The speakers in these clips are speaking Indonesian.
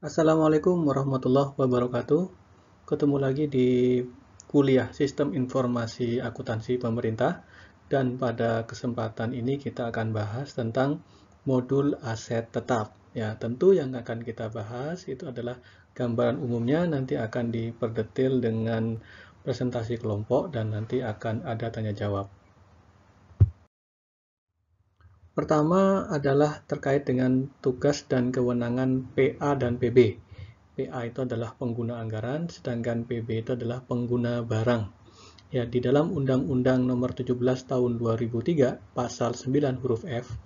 Assalamualaikum warahmatullahi wabarakatuh. Ketemu lagi di kuliah Sistem Informasi Akuntansi Pemerintah, dan pada kesempatan ini kita akan bahas tentang modul aset tetap. Ya, tentu yang akan kita bahas itu adalah gambaran umumnya, nanti akan diperdetil dengan presentasi kelompok dan nanti akan ada tanya jawab. Pertama adalah terkait dengan tugas dan kewenangan PA dan PB. PA itu adalah pengguna anggaran, sedangkan PB itu adalah pengguna barang. Ya, di dalam Undang-Undang Nomor 17 Tahun 2003, Pasal 9 huruf F,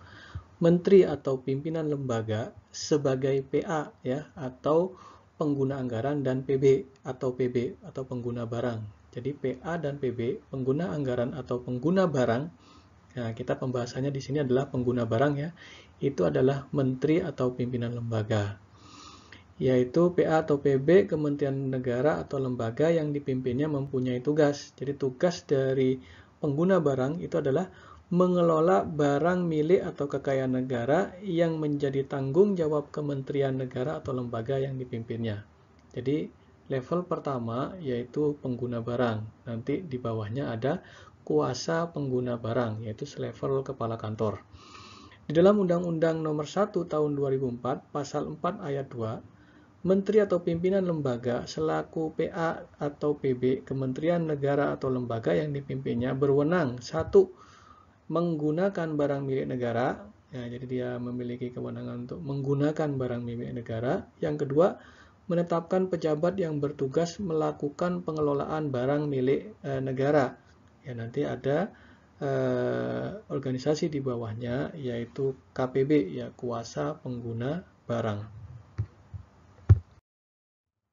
Menteri atau pimpinan lembaga sebagai PA ya atau pengguna anggaran, dan PB atau PB atau pengguna barang. Jadi PA dan PB, pengguna anggaran atau pengguna barang. Nah, kita pembahasannya di sini adalah pengguna barang ya. Itu adalah menteri atau pimpinan lembaga, yaitu PA atau PB Kementerian Negara atau lembaga yang dipimpinnya mempunyai tugas. Jadi tugas dari pengguna barang itu adalah mengelola barang milik atau kekayaan negara yang menjadi tanggung jawab Kementerian Negara atau lembaga yang dipimpinnya. Jadi level pertama yaitu pengguna barang. Nanti di bawahnya ada kuasa pengguna barang, yaitu selevel kepala kantor. Di dalam Undang-Undang Nomor 1 Tahun 2004, Pasal 4 Ayat 2, Menteri atau pimpinan lembaga selaku PA atau PB Kementerian Negara atau lembaga yang dipimpinnya berwenang, 1. Menggunakan barang milik negara, ya, jadi dia memiliki kewenangan untuk menggunakan barang milik negara. Yang kedua, menetapkan pejabat yang bertugas melakukan pengelolaan barang milik negara. Ya, nanti ada organisasi di bawahnya, yaitu KPB, ya, kuasa pengguna barang.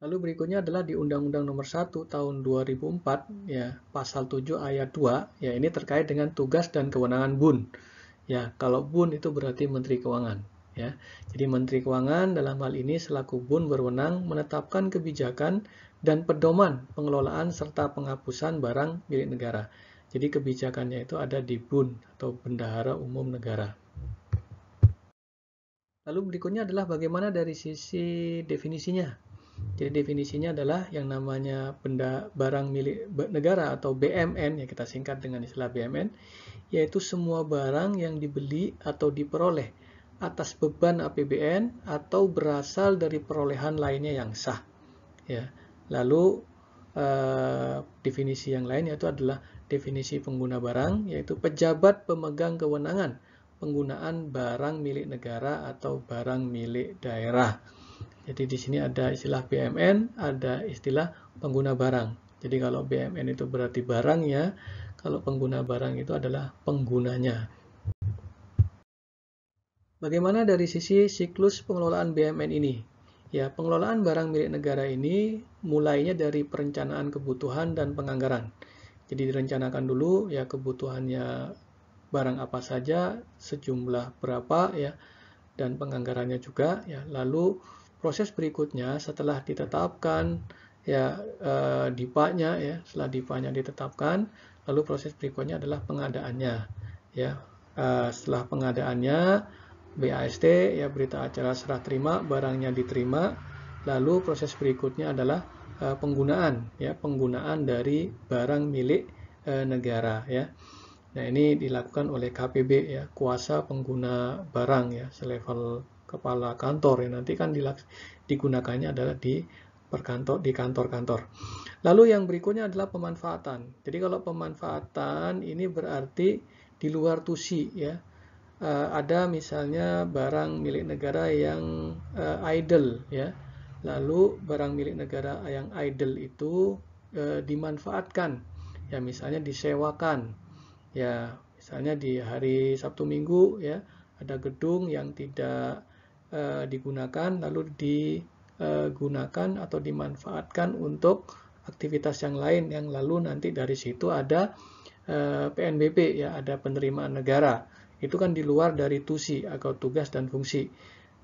Lalu berikutnya adalah di Undang-Undang Nomor 1 Tahun 2004, ya, Pasal 7 Ayat 2, ya, ini terkait dengan tugas dan kewenangan BUN. Ya, kalau BUN itu berarti Menteri Keuangan. Ya, jadi Menteri Keuangan dalam hal ini selaku BUN berwenang menetapkan kebijakan dan pedoman pengelolaan serta penghapusan barang milik negara. Jadi kebijakannya itu ada di BUN atau Bendahara Umum Negara. Lalu berikutnya adalah bagaimana dari sisi definisinya. Jadi definisinya adalah yang namanya barang milik negara atau BMN, ya kita singkat dengan istilah BMN, yaitu semua barang yang dibeli atau diperoleh atas beban APBN atau berasal dari perolehan lainnya yang sah. Ya. Lalu definisi yang lain yaitu adalah definisi pengguna barang, yaitu pejabat pemegang kewenangan penggunaan barang milik negara atau barang milik daerah. Jadi di sini ada istilah BMN, ada istilah pengguna barang. Jadi kalau BMN itu berarti barangnya, kalau pengguna barang itu adalah penggunanya. Bagaimana dari sisi siklus pengelolaan BMN ini? Ya, pengelolaan barang milik negara ini mulainya dari perencanaan kebutuhan dan penganggaran. Jadi direncanakan dulu ya kebutuhannya barang apa saja, sejumlah berapa ya, dan penganggarannya juga ya. Lalu proses berikutnya setelah ditetapkan ya DIPA-nya ya, setelah DIPA-nya ditetapkan, lalu proses berikutnya adalah pengadaannya ya. Setelah pengadaannya BAST ya, berita acara serah terima, barangnya diterima. Lalu proses berikutnya adalah penggunaan ya, penggunaan dari barang milik negara ya. Nah, ini dilakukan oleh KPB ya, kuasa pengguna barang ya, selevel kepala kantor ya. Nanti kan digunakannya adalah di kantor-kantor. Lalu yang berikutnya adalah pemanfaatan. Jadi kalau pemanfaatan ini berarti di luar TUSI ya. Ada misalnya barang milik negara yang idle ya. Lalu barang milik negara yang idle itu dimanfaatkan ya, misalnya disewakan ya, misalnya di hari Sabtu Minggu ya, ada gedung yang tidak digunakan lalu digunakan atau dimanfaatkan untuk aktivitas yang lain, yang lalu nanti dari situ ada PNBP ya, ada penerimaan negara. Itu kan di luar dari TUSI atau tugas dan fungsi.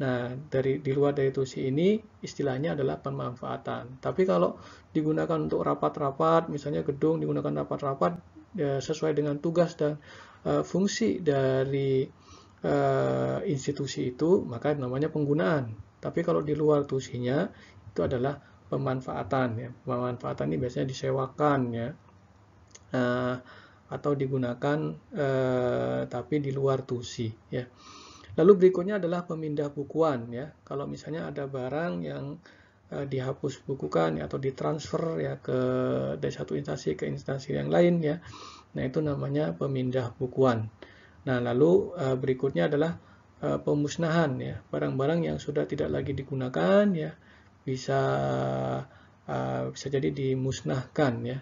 Nah, di luar dari TUSI ini istilahnya adalah pemanfaatan. Tapi kalau digunakan untuk rapat-rapat, misalnya gedung digunakan rapat-rapat sesuai dengan tugas dan fungsi dari institusi itu, maka namanya penggunaan. Tapi kalau di luar tusinya itu adalah pemanfaatan ya. Pemanfaatan ini biasanya disewakan ya. Atau digunakan tapi di luar tusi ya. Lalu berikutnya adalah pemindah bukuan ya. Kalau misalnya ada barang yang dihapus bukukan ya, atau ditransfer ya dari satu instansi ke instansi yang lain ya. Nah, itu namanya pemindah bukuan. Nah, lalu berikutnya adalah pemusnahan ya. Barang-barang yang sudah tidak lagi digunakan ya bisa jadi dimusnahkan ya.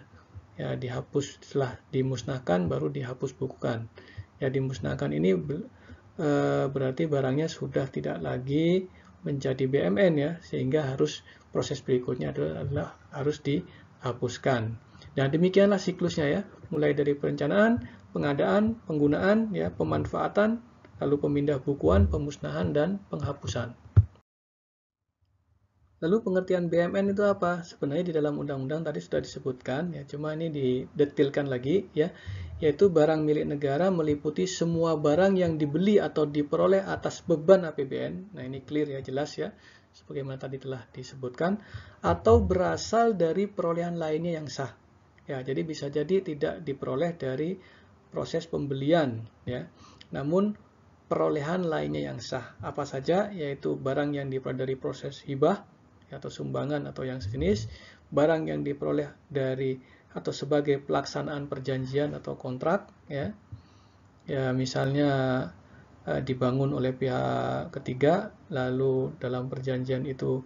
Ya, dihapus, setelah dimusnahkan baru dihapus bukukan. Ya, dimusnahkan ini berarti barangnya sudah tidak lagi menjadi BMN ya, sehingga proses berikutnya adalah harus dihapuskan. Dan demikianlah siklusnya ya, mulai dari perencanaan, pengadaan, penggunaan ya, pemanfaatan, lalu pemindah bukuan, pemusnahan, dan penghapusan. Lalu pengertian BMN itu apa? Sebenarnya di dalam undang-undang tadi sudah disebutkan ya, cuma ini didetilkan lagi ya, yaitu barang milik negara meliputi semua barang yang dibeli atau diperoleh atas beban APBN. Nah, ini clear ya, jelas ya, sebagaimana tadi telah disebutkan, atau berasal dari perolehan lainnya yang sah. Ya, jadi bisa jadi tidak diperoleh dari proses pembelian ya. Namun perolehan lainnya yang sah. Apa saja? Yaitu barang yang diperoleh dari proses hibah atau sumbangan atau yang sejenis, barang yang diperoleh dari atau sebagai pelaksanaan perjanjian atau kontrak ya. Ya, misalnya dibangun oleh pihak ketiga, lalu dalam perjanjian itu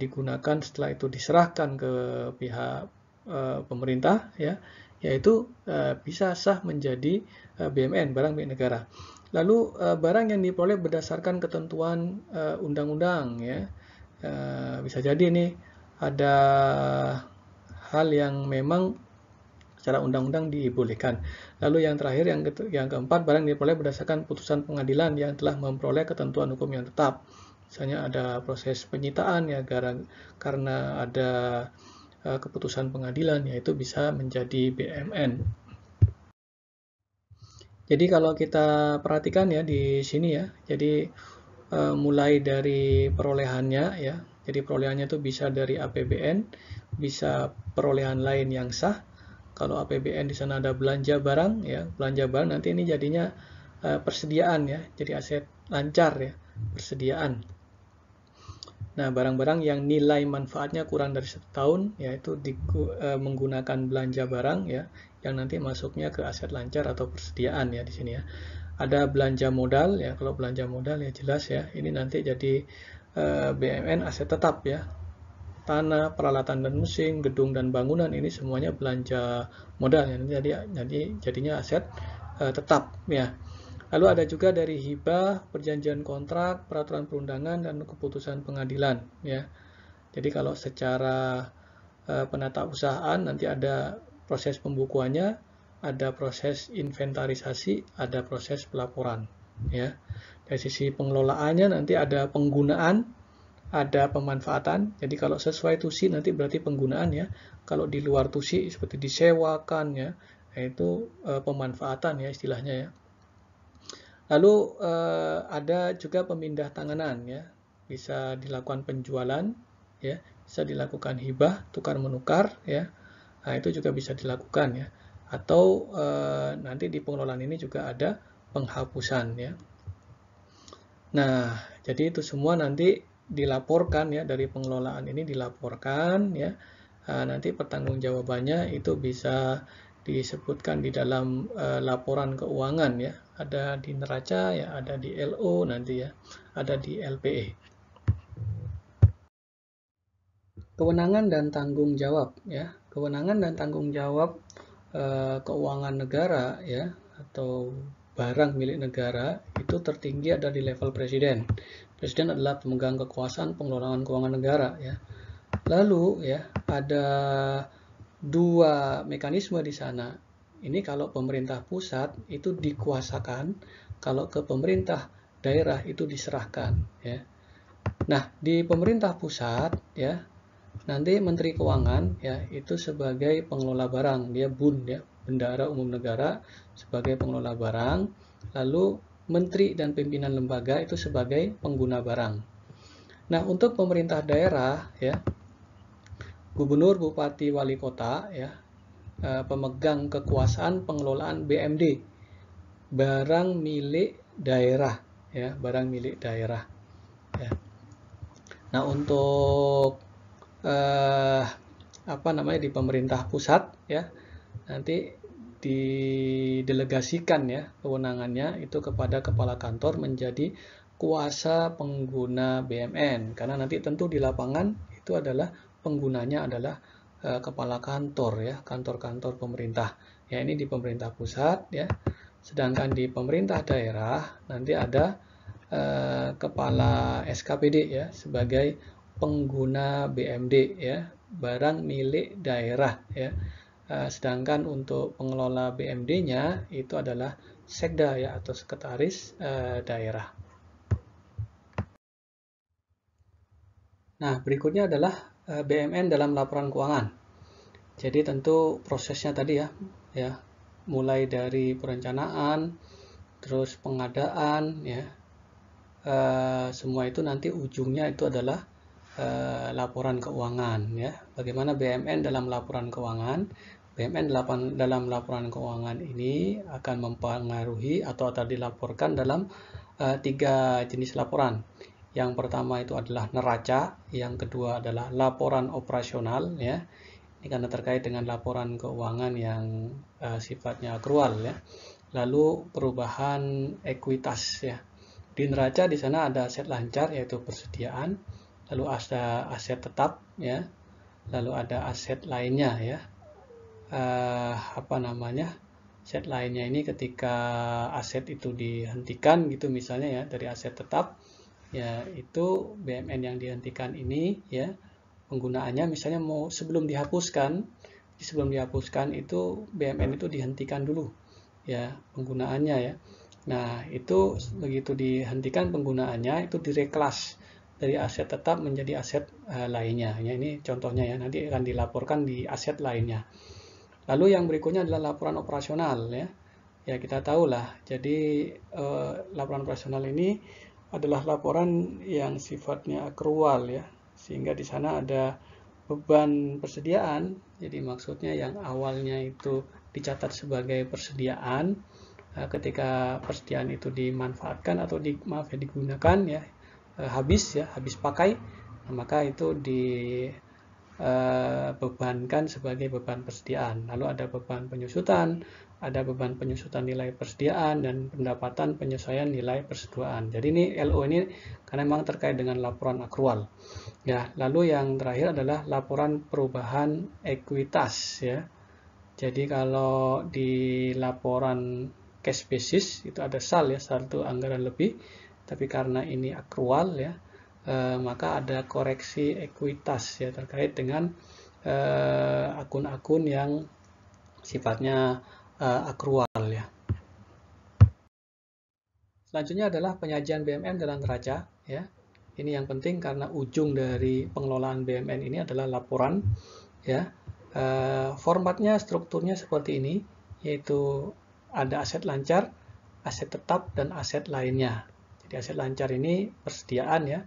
digunakan, setelah itu diserahkan ke pihak pemerintah ya, yaitu bisa sah menjadi BMN, barang milik negara. Lalu barang yang diperoleh berdasarkan ketentuan undang-undang ya. Bisa jadi nih ada hal yang memang secara undang-undang dibolehkan. Lalu yang terakhir, yang keempat, barang diperoleh berdasarkan putusan pengadilan yang telah memperoleh ketentuan hukum yang tetap. Misalnya ada proses penyitaan ya, karena ada keputusan pengadilan, yaitu bisa menjadi BMN. Jadi kalau kita perhatikan ya di sini ya, jadi mulai dari perolehannya ya, jadi perolehannya itu bisa dari APBN, bisa perolehan lain yang sah. Kalau APBN di sana ada belanja barang ya, belanja barang nanti ini jadinya persediaan ya, jadi aset lancar ya, persediaan. Nah, barang-barang yang nilai manfaatnya kurang dari 1 tahun yaitu menggunakan belanja barang ya, yang nanti masuknya ke aset lancar atau persediaan ya di sini ya. Ada belanja modal ya, kalau belanja modal ya jelas ya, ini nanti jadi BMN aset tetap ya. Tanah, peralatan dan mesin, gedung dan bangunan, ini semuanya belanja modal ya, jadinya aset tetap ya. Lalu ada juga dari hibah, perjanjian kontrak, peraturan perundangan, dan keputusan pengadilan ya. Jadi kalau secara penatausahaan nanti ada proses pembukuannya, ada proses inventarisasi, ada proses pelaporan ya. Dari sisi pengelolaannya nanti ada penggunaan, ada pemanfaatan. Jadi kalau sesuai tusi nanti berarti penggunaan ya. Kalau di luar tusi seperti disewakan ya, itu pemanfaatan ya istilahnya ya. Lalu ada juga pemindah tanganan ya. Bisa dilakukan penjualan ya, bisa dilakukan hibah, tukar menukar ya. Nah, itu juga bisa dilakukan ya. Atau nanti di pengelolaan ini juga ada penghapusan ya. Nah, jadi itu semua nanti dilaporkan ya, dari pengelolaan ini dilaporkan ya. Nanti pertanggungjawabannya itu bisa disebutkan di dalam laporan keuangan ya. Ada di neraca ya, ada di LO nanti ya, ada di LPE. Kewenangan dan tanggung jawab ya. Kewenangan dan tanggung jawab keuangan negara ya, atau barang milik negara itu tertinggi ada di level presiden. Presiden adalah pemegang kekuasaan pengelolaan keuangan negara ya. Lalu ya ada 2 mekanisme di sana. Ini kalau pemerintah pusat itu dikuasakan, kalau ke pemerintah daerah itu diserahkan ya. Nah, di pemerintah pusat ya, nanti Menteri Keuangan ya itu sebagai pengelola barang, dia BUN ya, Bendahara Umum Negara sebagai pengelola barang, lalu menteri dan pimpinan lembaga itu sebagai pengguna barang. Nah, untuk pemerintah daerah ya, gubernur, bupati, wali kota ya, pemegang kekuasaan pengelolaan BMD, barang milik daerah ya, barang milik daerah ya. Nah, untuk di pemerintah pusat ya, nanti didelegasikan ya kewenangannya itu kepada kepala kantor menjadi kuasa pengguna BMN, karena nanti tentu di lapangan itu adalah penggunanya adalah kepala kantor ya, kantor-kantor pemerintah ya. Ini di pemerintah pusat ya. Sedangkan di pemerintah daerah nanti ada kepala SKPD ya, sebagai pengguna BMD ya, barang milik daerah ya. Sedangkan untuk pengelola BMD-nya itu adalah sekda ya, atau sekretaris daerah. Nah, berikutnya adalah BMN dalam laporan keuangan. Jadi tentu prosesnya tadi ya, mulai dari perencanaan, terus pengadaan ya, semua itu nanti ujungnya itu adalah laporan keuangan ya. Bagaimana BMN dalam laporan keuangan? BMN dalam laporan keuangan ini akan mempengaruhi atau dilaporkan dalam 3 jenis laporan. Yang pertama itu adalah neraca, yang kedua adalah laporan operasional ya. Ini karena terkait dengan laporan keuangan yang sifatnya akrual ya. Lalu perubahan ekuitas ya. Di neraca di sana ada aset lancar yaitu persediaan, lalu ada aset tetap ya, lalu ada aset lainnya ya. Aset lainnya ini ketika aset itu dihentikan gitu misalnya ya, dari aset tetap ya, itu BMN yang dihentikan ini ya, penggunaannya misalnya sebelum dihapuskan itu BMN itu dihentikan dulu ya penggunaannya ya. Nah, itu begitu dihentikan penggunaannya itu direklas dari aset tetap menjadi aset lainnya ya. Ini contohnya ya, nanti akan dilaporkan di aset lainnya. Lalu yang berikutnya adalah laporan operasional ya. Ya, kita tahulah. Jadi laporan operasional ini adalah laporan yang sifatnya akrual ya, sehingga di sana ada beban persediaan. Jadi maksudnya yang awalnya itu dicatat sebagai persediaan, ketika persediaan itu dimanfaatkan atau digunakan ya, habis pakai, maka itu dibebankan sebagai beban persediaan. Lalu ada beban penyusutan, ada beban penyusutan nilai persediaan, dan pendapatan penyesuaian nilai persediaan. Jadi ini LO ini karena memang terkait dengan laporan akrual. Ya, lalu yang terakhir adalah laporan perubahan ekuitas ya. Jadi kalau di laporan cash basis itu ada SAL ya, saldo anggaran lebih, tapi karena ini akrual ya, maka ada koreksi ekuitas ya, terkait dengan akun-akun yang sifatnya akrual ya. Selanjutnya adalah penyajian BMN dalam neraca ya. Ini yang penting karena ujung dari pengelolaan BMN ini adalah laporan ya. Formatnya, strukturnya seperti ini, yaitu ada aset lancar, aset tetap, dan aset lainnya. Jadi aset lancar ini persediaan ya.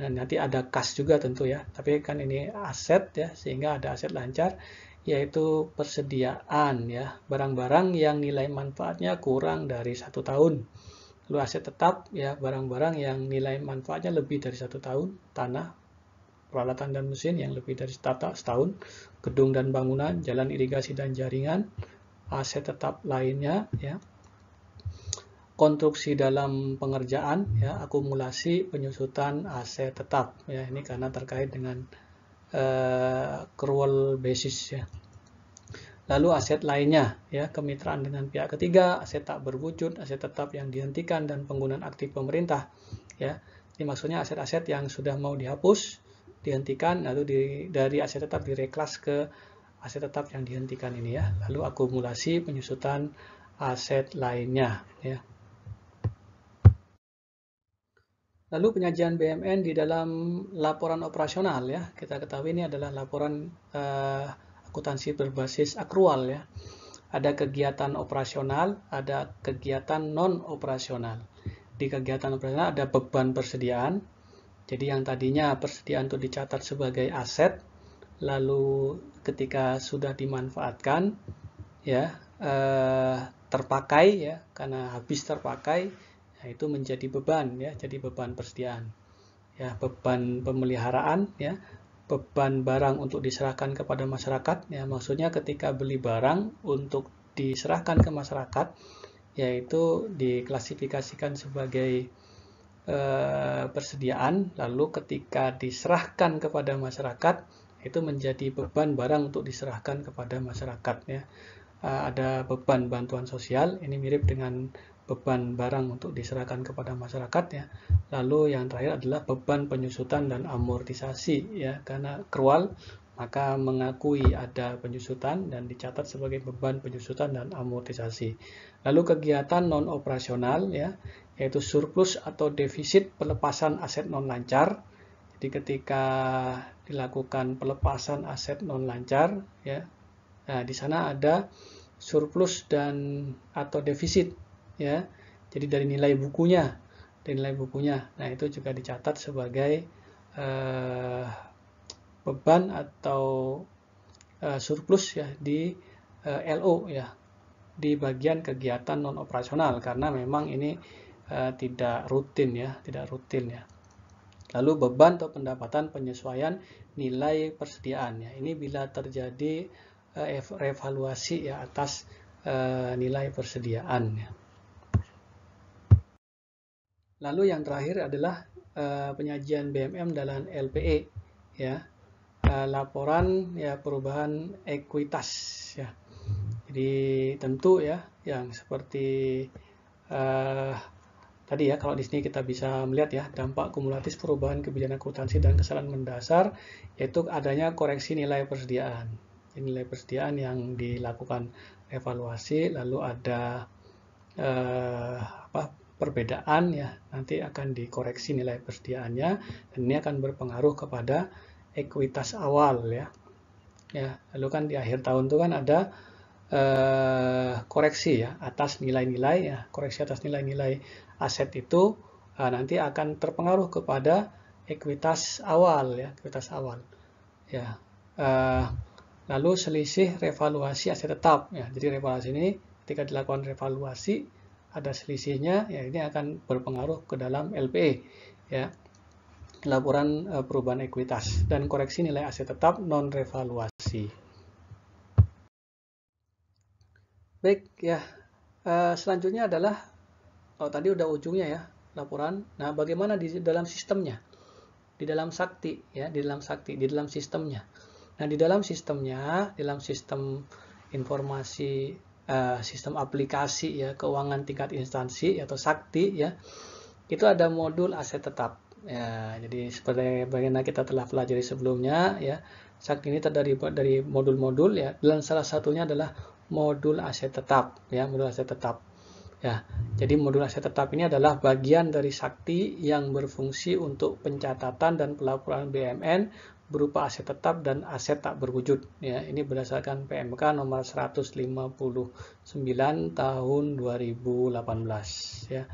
Dan nanti ada kas juga tentu ya. Tapi kan ini aset ya, sehingga ada aset lancar, yaitu persediaan ya, barang-barang yang nilai manfaatnya kurang dari 1 tahun. Lalu aset tetap ya, barang-barang yang nilai manfaatnya lebih dari 1 tahun, tanah, peralatan dan mesin yang lebih dari setahun, gedung dan bangunan, jalan irigasi dan jaringan, aset tetap lainnya ya, konstruksi dalam pengerjaan ya, akumulasi penyusutan aset tetap ya. Ini karena terkait dengan accrual basis ya. Lalu aset lainnya ya, kemitraan dengan pihak ketiga, aset tak berwujud, aset tetap yang dihentikan, dan penggunaan aktif pemerintah ya. Ini maksudnya aset-aset yang sudah mau dihapus, dihentikan, lalu dari aset tetap direklas ke aset tetap yang dihentikan ini ya. Lalu akumulasi penyusutan aset lainnya ya. Lalu penyajian BMN di dalam laporan operasional ya. Kita ketahui ini adalah laporan akuntansi berbasis akrual ya. Ada kegiatan operasional, ada kegiatan non operasional. Di kegiatan operasional ada beban persediaan. Jadi yang tadinya persediaan itu dicatat sebagai aset, lalu ketika sudah dimanfaatkan, ya terpakai, ya karena habis terpakai, nah itu menjadi beban, ya jadi beban persediaan, ya beban pemeliharaan, ya beban barang untuk diserahkan kepada masyarakat, ya maksudnya ketika beli barang untuk diserahkan ke masyarakat, yaitu diklasifikasikan sebagai persediaan, lalu ketika diserahkan kepada masyarakat itu menjadi beban barang untuk diserahkan kepada masyarakat, ya. Ada beban bantuan sosial, ini mirip dengan beban barang untuk diserahkan kepada masyarakat, ya. Lalu yang terakhir adalah beban penyusutan dan amortisasi, ya karena akrual maka mengakui ada penyusutan dan dicatat sebagai beban penyusutan dan amortisasi. Lalu kegiatan non operasional, ya yaitu surplus atau defisit pelepasan aset non lancar. Jadi ketika dilakukan pelepasan aset non lancar, ya, nah di sana ada surplus dan atau defisit, ya. Jadi dari nilai bukunya, nah itu juga dicatat sebagai beban atau surplus, ya di LO, ya di bagian kegiatan non operasional, karena memang ini tidak rutin, ya tidak rutin, ya. Lalu beban atau pendapatan penyesuaian nilai persediaan, ya ini bila terjadi revaluasi, ya atas nilai persediaan, ya. Lalu yang terakhir adalah penyajian BMM dalam LPE, ya laporan, ya perubahan ekuitas, ya. Jadi tentu, ya yang seperti tadi, ya kalau di sini kita bisa melihat, ya dampak kumulatif perubahan kebijakan akuntansi dan kesalahan mendasar, yaitu adanya koreksi nilai persediaan. Jadi, nilai persediaan yang dilakukan evaluasi, lalu ada perbedaan, ya nanti akan dikoreksi nilai persediaannya, dan ini akan berpengaruh kepada ekuitas awal, ya. Lalu kan di akhir tahun itu kan ada koreksi, ya atas nilai-nilai, ya koreksi atas nilai-nilai aset itu nanti akan terpengaruh kepada ekuitas awal, ya ekuitas awal, ya. Lalu selisih revaluasi aset tetap, ya jadi revaluasi ini ketika dilakukan revaluasi ada selisihnya, ya ini akan berpengaruh ke dalam LPE, ya laporan perubahan ekuitas dan koreksi nilai aset tetap non revaluasi. Baik, ya selanjutnya adalah tadi udah ujungnya, ya laporan. Nah, bagaimana di dalam sistemnya, di dalam sakti, ya di dalam sakti, di dalam sistemnya. Nah, di dalam sistemnya, dalam sistem informasi, sistem aplikasi, ya keuangan tingkat instansi atau sakti, ya itu ada modul aset tetap, ya. Jadi seperti bagaimana kita telah pelajari sebelumnya, ya sakti ini terdiri dari modul-modul, ya dan salah satunya adalah modul aset tetap, ya modul aset tetap. Ya, jadi modul aset tetap ini adalah bagian dari sakti yang berfungsi untuk pencatatan dan pelaporan BUMN berupa aset tetap dan aset tak berwujud. Ya, ini berdasarkan PMK nomor 159 tahun 2018. Ya,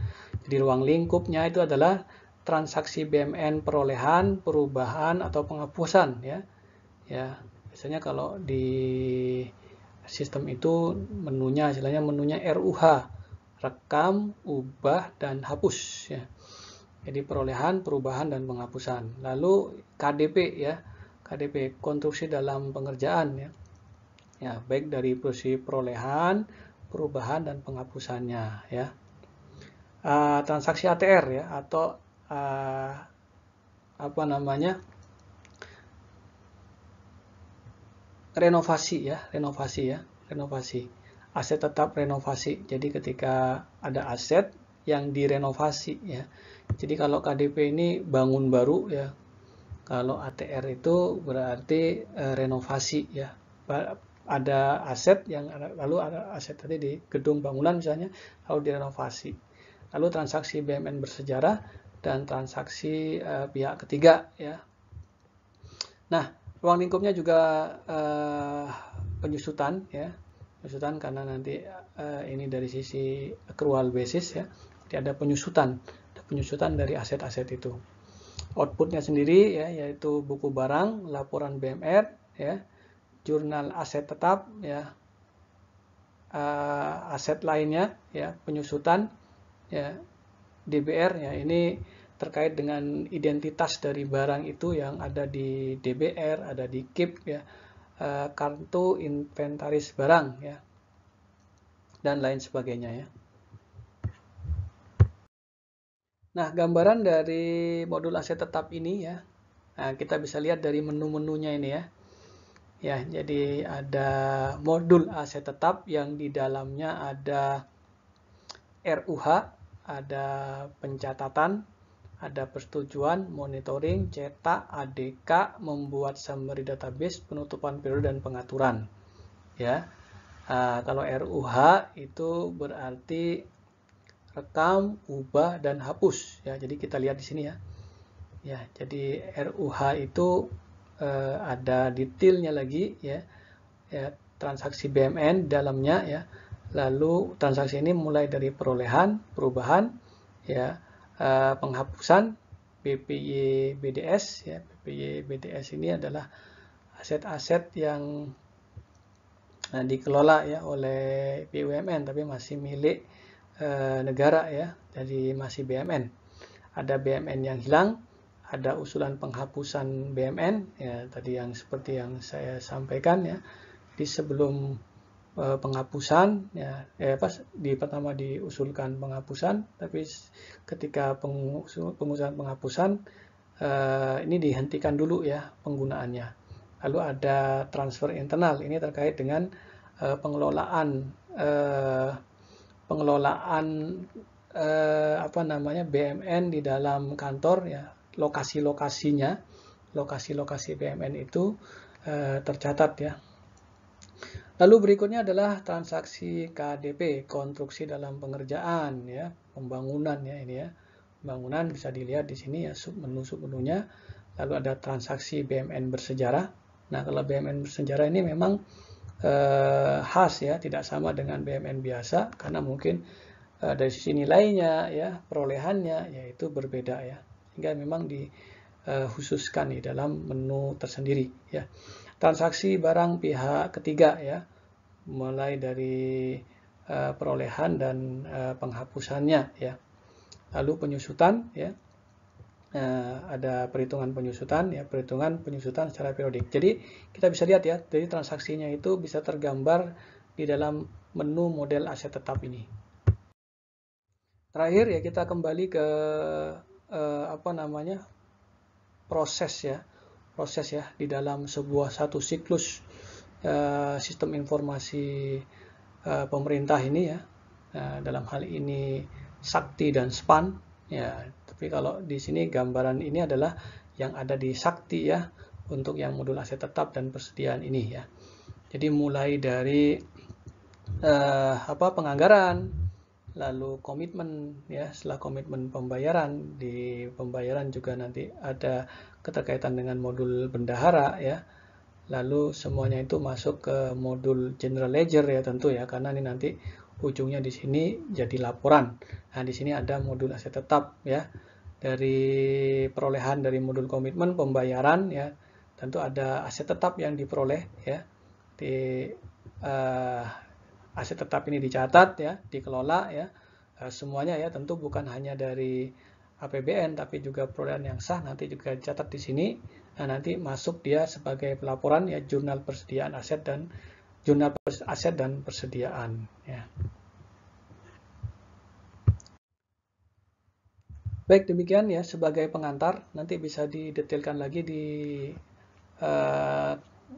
jadi ruang lingkupnya itu adalah transaksi BUMN perolehan, perubahan atau penghapusan. Ya, biasanya kalau di sistem itu menunya, istilahnya menunya RUH. Rekam, ubah, dan hapus, ya. Jadi perolehan, perubahan, dan penghapusan. Lalu KDP, ya KDP konstruksi dalam pengerjaan, ya. Ya baik dari proses perolehan, perubahan, dan penghapusannya, ya. Transaksi ATR, ya atau renovasi, ya renovasi. Aset tetap renovasi. Jadi ketika ada aset yang direnovasi, ya. Jadi kalau KDP ini bangun baru, ya. Kalau ATR itu berarti renovasi, ya. Ada aset yang lalu ada aset tadi di gedung bangunan misalnya, lalu direnovasi. Lalu transaksi BUMN bersejarah dan transaksi pihak ketiga, ya. Nah, ruang lingkupnya juga penyusutan, ya. Penyusutan karena nanti ini dari sisi accrual basis, ya. Jadi ada penyusutan dari aset-aset itu. outputnya sendiri ya, yaitu buku barang, laporan BMR ya, jurnal aset tetap ya, aset lainnya ya, penyusutan ya, DBR ya, ini terkait dengan identitas dari barang itu yang ada di DBR, ada di KIP ya, kartu inventaris barang ya, dan lain sebagainya ya. Nah, gambaran dari modul aset tetap ini ya, nah, kita bisa lihat dari menu-menunya ini ya. Ya, jadi ada modul aset tetap yang di dalamnya ada RUH, ada pencatatan, ada persetujuan, monitoring, cetak, ADK, membuat summary database, penutupan periode dan pengaturan. Ya, kalau RUH itu berarti rekam, ubah, dan hapus. Ya, jadi kita lihat di sini ya. Ya, jadi RUH itu ada detailnya lagi ya. Ya, transaksi BMN dalamnya ya. Lalu transaksi ini mulai dari perolehan, perubahan, ya, penghapusan, BPY BDS ya. BPY BDS ini adalah aset-aset yang dikelola ya oleh BUMN tapi masih milik negara ya, jadi masih BMN. Ada BMN yang hilang, ada usulan penghapusan BMN ya, tadi yang seperti yang saya sampaikan ya. Di sebelum penghapusan ya, pertama diusulkan penghapusan, tapi ketika pengusulan penghapusan ini dihentikan dulu ya penggunaannya. Lalu ada transfer internal, ini terkait dengan pengelolaan BMN di dalam kantor ya, lokasi-lokasi BMN itu tercatat ya. Lalu berikutnya adalah transaksi KDP, konstruksi dalam pengerjaan ya, pembangunan ya ini ya. Pembangunan bisa dilihat di sini ya, submenu-submenunya. Lalu ada transaksi BMN bersejarah. Nah, kalau BMN bersejarah ini memang khas ya, tidak sama dengan BMN biasa karena mungkin dari sisi nilainya ya, perolehannya yaitu berbeda ya. Sehingga memang dikhususkan di dalam menu tersendiri ya. Transaksi barang pihak ketiga ya, mulai dari perolehan dan penghapusannya ya. Lalu penyusutan ya, ada perhitungan penyusutan ya, perhitungan penyusutan secara periodik. Jadi kita bisa lihat ya, dari transaksinya itu bisa tergambar di dalam menu model aset tetap ini. Terakhir ya, kita kembali ke proses ya di dalam satu siklus sistem informasi pemerintah ini ya. Dalam hal ini Sakti dan SPAN ya. Tapi kalau di sini gambaran ini adalah yang ada di Sakti ya, untuk yang modul aset tetap dan persediaan ini ya. Jadi mulai dari penganggaran, lalu komitmen ya, setelah komitmen pembayaran, di pembayaran juga nanti ada keterkaitan dengan modul bendahara ya. Lalu semuanya itu masuk ke modul general ledger ya tentu ya, karena ini nanti ujungnya di sini jadi laporan. Nah, di sini ada modul aset tetap ya. Dari perolehan dari modul komitmen pembayaran ya, tentu ada aset tetap yang diperoleh ya. Di aset tetap ini dicatat ya, dikelola ya. Semuanya ya, tentu bukan hanya dari APBN tapi juga perolehan yang sah nanti juga dicatat di sini. Nah, nanti masuk dia sebagai pelaporan ya, jurnal persediaan aset dan jurnal aset dan persediaan ya. Baik, demikian ya sebagai pengantar, nanti bisa didetailkan lagi di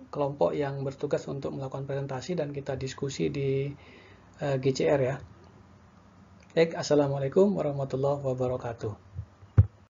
kelompok yang bertugas untuk melakukan presentasi dan kita diskusi di GCR ya. Baik, assalamualaikum warahmatullahi wabarakatuh.